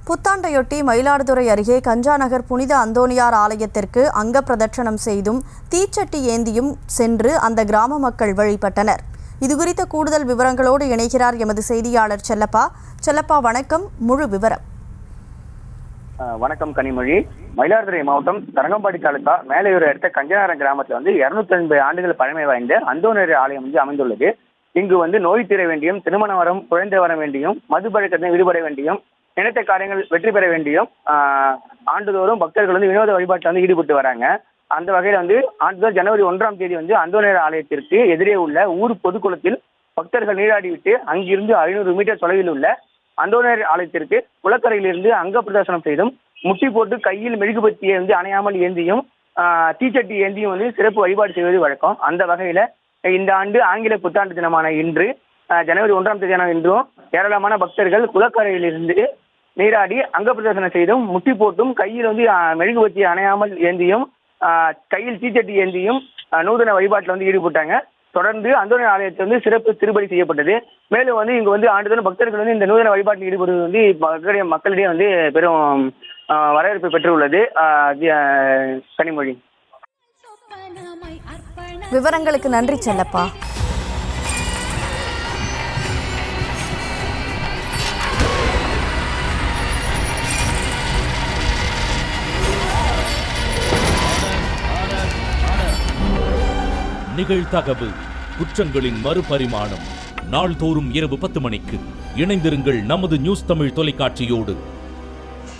புத்தாண்டையொட்டி மயிலாடுதுறை அருகே கஞ்சாநகர் புனித அந்தோணியார் ஆலயத்திற்கு அங்க பிரதட்சணம் செய்தும் தீச்சட்டி ஏந்தியும் சென்று அந்த கிராம மக்கள் வழிபட்டனர். இதுகுறித்த கூடுதல் விவரங்களோடு இணைகிறார் எமது செய்தியாளர் செல்லப்பா. செல்லப்பா, வணக்கம். முழு விவரம். வணக்கம் கனிமொழி. மயிலாடுதுறை மாவட்டம் தரங்கம்பாடி தாலுகா மேலையூர் அடுத்த கஞ்சனாரம் கிராமத்தில் 250 ஆண்டுகள் பழமை வாய்ந்த அந்தோணியார் ஆலயம் அமைந்துள்ளது. இங்கு நோய் தீர வேண்டியும், திருமண வரம், குழந்தை வர வேண்டியும், மது பழக்கத்தை விடுபட வேண்டியும், நினைத்த காரியங்கள் வெற்றி பெற வேண்டியும் ஆண்டுதோறும் பக்தர்கள் வினோத வழிபாட்டில் ஈடுபட்டு வராங்க. அந்த வகையில் ஆண்டுதோறும் ஜனவரி 1ஆம் தேதி அந்தோணியார் ஆலயத்திற்கு எதிரே உள்ள ஊர் பொதுக்குளத்தில் பக்தர்கள் நீராடிவிட்டு அங்கிருந்து 500 மீட்டர் தொலைவில் உள்ள அந்தோணியார் ஆலயத்திற்கு குளக்கரையிலிருந்து அங்க பிரதர்சனம் செய்தும், முட்டி போட்டு கையில் மெழுகுபத்தியை அணையாமல் ஏந்தியும் தீச்சட்டி ஏந்தியும் சிறப்பு வழிபாடு செய்வது வழக்கம். அந்த வகையில இந்த ஆண்டு ஆங்கில புத்தாண்டு தினமான இன்று ஜனவரி 1ஆம் தேதியான இன்றும் ஏராளமான பக்தர்கள் குளக்கரையிலிருந்து நீராடி அங்க பிரதர்சனம் செய்தும், முட்டி போட்டும், கையில் மெழுகுபத்தியை அணையாமல் ஏந்தியும் கையில் தீச்சட்டி ஏந்தியும் நூதன வழிபாட்டில் ஈடுபட்டாங்க. தொடர்ந்து அந்தோணியார் ஆலயத்தில் சிறப்பு திருப்பலி செய்யப்பட்டது. மேலும் இங்கு ஆண்டுதோறும் பக்தர்கள் இந்த நூதன வழிபாட்டில் ஈடுபடுவது மக்களிடையே பெரும் வரவேற்பு பெற்றுள்ளது. கனிமொழி, விவரங்களுக்கு நன்றி செல்லப்பா. நிகழ்தகவு குற்றங்களின் மறுபரிமாணம். நாள்தோறும் இரவு 10 மணிக்கு இணைந்திருங்கள் நமது நியூஸ் தமிழ் தொலைக்காட்சியோடு.